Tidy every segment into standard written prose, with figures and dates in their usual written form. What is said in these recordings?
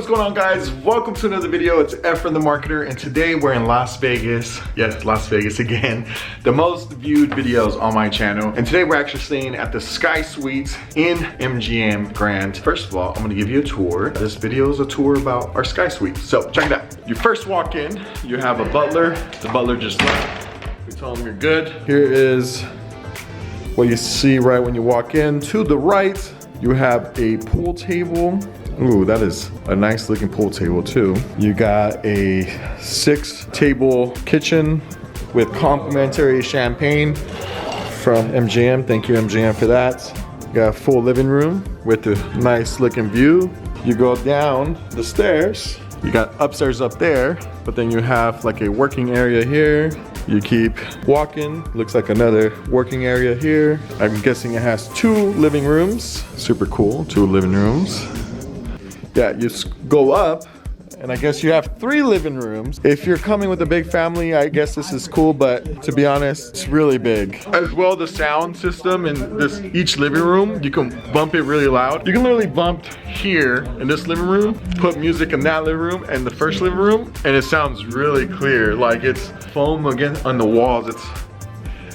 what's going on, guys? Welcome to another video. It's Efren the Marketer, and today we're in Las Vegas. Yes, Las Vegas again. The most viewed videos on my channel. And today we're actually staying at the Sky Suites in MGM Grand. First of all, I'm gonna give you a tour. This video is a tour about our Sky Suites. So check it out. You first walk in, you have a butler. The butler just left. We told him you're good. Here is what you see right when you walk in. To the right, you have a pool table. Ooh, that is a nice looking pool table too. You got a 6-table kitchen with complimentary champagne from MGM. Thank you, MGM, for that. You got a full living room with a nice looking view. You go down the stairs. You got upstairs up there, but then you have like a working area here. You keep walking, looks like another working area here. I'm guessing it has 2 living rooms. Super cool, 2 living rooms. Yeah, you go up, and I guess you have 3 living rooms. If you're coming with a big family, I guess this is cool, but to be honest, it's really big. As well, the sound system in each living room, you can bump it really loud. You can literally bump here in this living room, put music in that living room and the first living room, and it sounds really clear. Like it's foam again on the walls.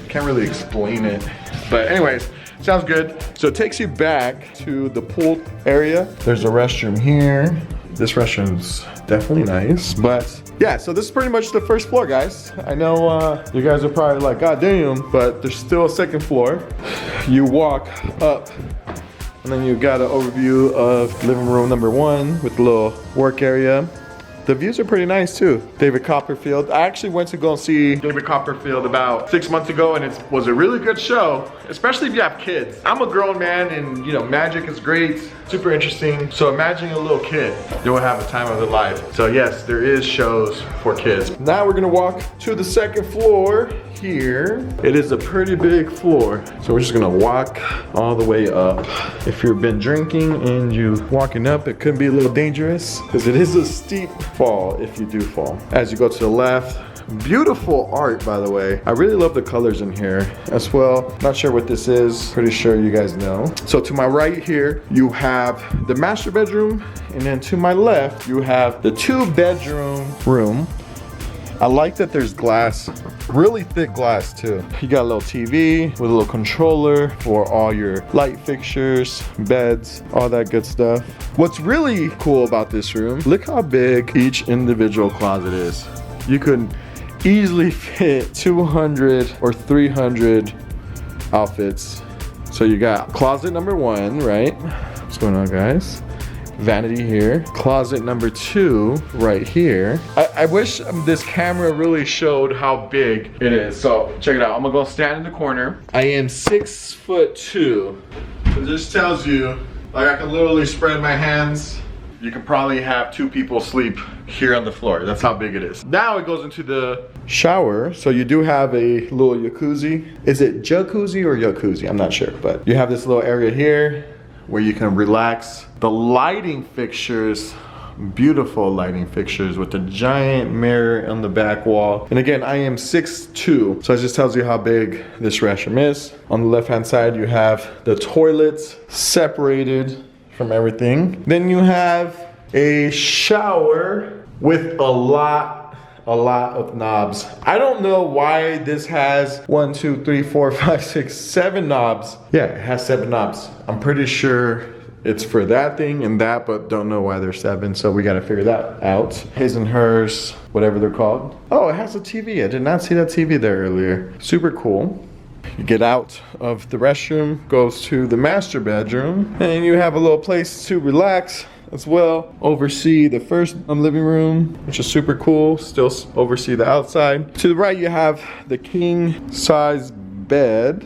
Can't really explain it. But anyways, sounds good. So it takes you back to the pool area. There's a restroom here. This restroom's definitely nice, but yeah, so this is pretty much the first floor, guys. I know you guys are probably like, God damn, but there's still a second floor. You walk up, and then you got an overview of living room number 1 with a little work area. The views are pretty nice too. David Copperfield. I actually went to go and see David Copperfield about 6 months ago, and it was a really good show, especially if you have kids. I'm a grown man, and you know, magic is great, super interesting. So imagine a little kid, they will have a time of their life. So yes, there is shows for kids. Now we're gonna walk to the second floor here. It is a pretty big floor. So we're just gonna walk all the way up. If you've been drinking and you walking up, it could be a little dangerous because it is a steep fall if you do fall. As you go to the left, beautiful art, by the way. I really love the colors in here as well. Not sure what this is. Pretty sure you guys know. So to my right here, you have the master bedroom, and then to my left, you have the 2-bedroom room. I like that there's glass, really thick glass too. You got a little TV with a little controller for all your light fixtures, beds, all that good stuff. What's really cool about this room, look how big each individual closet is. You could easily fit 200 or 300 outfits. So you got closet number 1, right? What's going on, guys? Vanity here. Closet number 2 right here. I wish this camera really showed how big it is. So check it out. I'm gonna go stand in the corner. I am 6'2". So this tells you, like, I can literally spread my hands. You can probably have 2 people sleep here on the floor. That's how big it is. Now it goes into the shower. So you do have a little jacuzzi. Is it jacuzzi or jacuzzi? I'm not sure, but you have this little area here where you can relax. The lighting fixtures, beautiful lighting fixtures with a giant mirror on the back wall. And again, I am 6'2", so it just tells you how big this restroom is. On the left-hand side, you have the toilets separated from everything. Then you have a shower with a lot of knobs. I don't know why this has 1, 2, 3, 4, 5, 6, 7 knobs. Yeah, it has 7 knobs. I'm pretty sure it's for that thing and that, but don't know why there's 7, so we gotta figure that out. His and hers, whatever they're called. Oh, it has a TV. I did not see that TV there earlier. Super cool. You get out of the restroom, goes to the master bedroom, and you have a little place to relax as well. Oversee the first living room, which is super cool. Still oversee the outside. To the right, you have the king size bed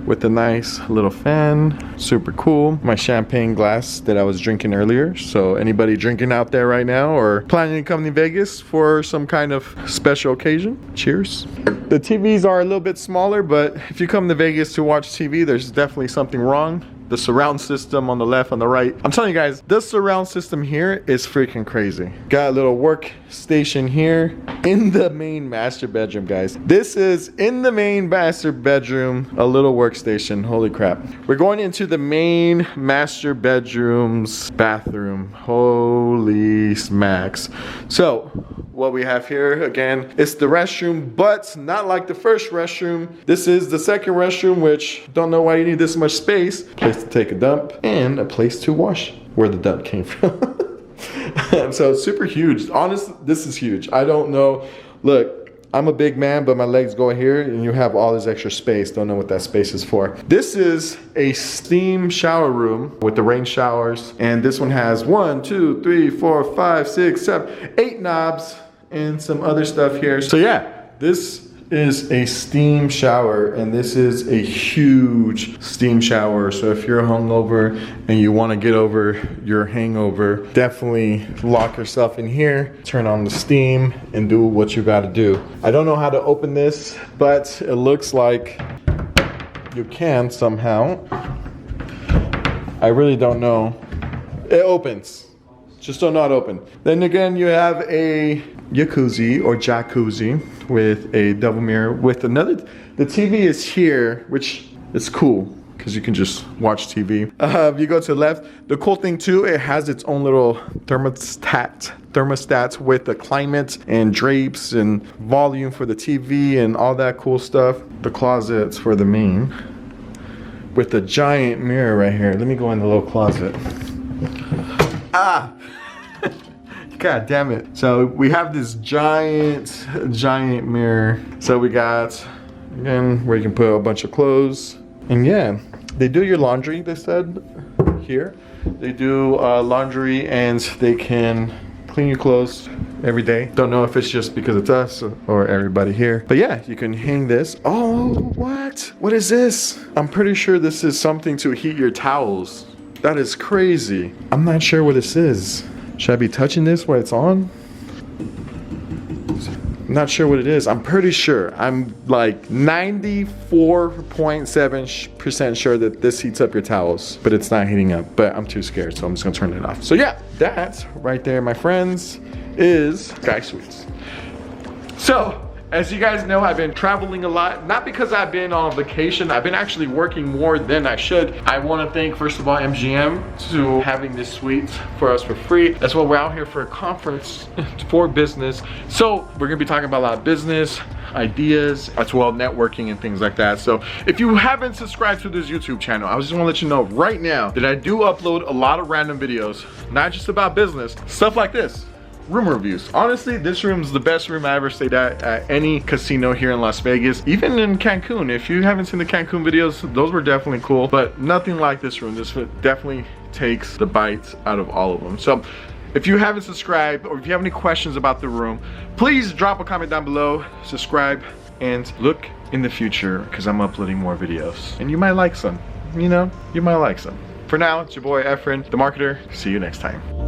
with a nice little fan. Super cool. My champagne glass that I was drinking earlier. So anybody drinking out there right now or planning to come to Vegas for some kind of special occasion, cheers. The TVs are a little bit smaller, but if you come to Vegas to watch TV, there's definitely something wrong. the surround system on the left, on the right. I'm telling you guys, this surround system here is freaking crazy. Got a little workstation here in the main master bedroom, guys. This is in the main master bedroom, a little workstation. Holy crap. We're going into the main master bedroom's bathroom. Holy smacks. So what we have here again, it's the restroom, but not like the first restroom. This is the second restroom, which don't know why you need this much space. Place to take a dump and a place to wash where the dump came from. So it's super huge. Honestly, this is huge. I don't know. Look, I'm a big man, but my legs go here and you have all this extra space. Don't know what that space is for. This is a steam shower room with the rain showers. And this one has 1, 2, 3, 4, 5, 6, 7, 8 knobs and some other stuff here. So yeah, this is a steam shower, and this is a huge steam shower. So if you're hungover and you want to get over your hangover, definitely lock yourself in here, turn on the steam, and do what you got to do. I don't know how to open this, but it looks like you can somehow. I really don't know. It opens. Just don't know how to open. Then again, you have a jacuzzi or jacuzzi with a double mirror with another. The TV is here, which is cool because you can just watch TV. If you go to the left, the cool thing too, it has its own little thermostat with the climate and drapes and volume for the TV and all that cool stuff. The closets for the main with a giant mirror right here. Let me go in the little closet. Ah! God damn it. So we have this giant mirror. So we got, again, where you can put a bunch of clothes. And yeah, they do your laundry, they said here. They do laundry and they can clean your clothes every day. Don't know if it's just because it's us or everybody here. But yeah, you can hang this. Oh, what? What is this? I'm pretty sure this is something to heat your towels. That is crazy. I'm not sure what this is. Should I be touching this while it's on? I'm not sure what it is. I'm pretty sure. I'm like 94.7% sure that this heats up your towels, but it's not heating up. But I'm too scared, so I'm just gonna turn it off. So yeah, that right there, my friends, is Sky Suites. So, as you guys know, I've been traveling a lot, not because I've been on vacation. I've been actually working more than I should. I want to thank, first of all, MGM to having this suite for us for free. That's why we're out here for a conference for business. So we're gonna be talking about a lot of business ideas, as well networking and things like that. So if you haven't subscribed to this YouTube channel, I just want to let you know right now that I do upload a lot of random videos, not just about business, stuff like this. Room reviews. Honestly, this room is the best room I ever stayed at any casino here in Las Vegas, even in Cancun. If you haven't seen the Cancun videos, those were definitely cool, but nothing like this room. This definitely takes the bites out of all of them. So if you haven't subscribed, or if you have any questions about the room, please drop a comment down below, subscribe, and look in the future because I'm uploading more videos and you might like some. You know, you might like some. For now, it's your boy Efren, the marketer. See you next time.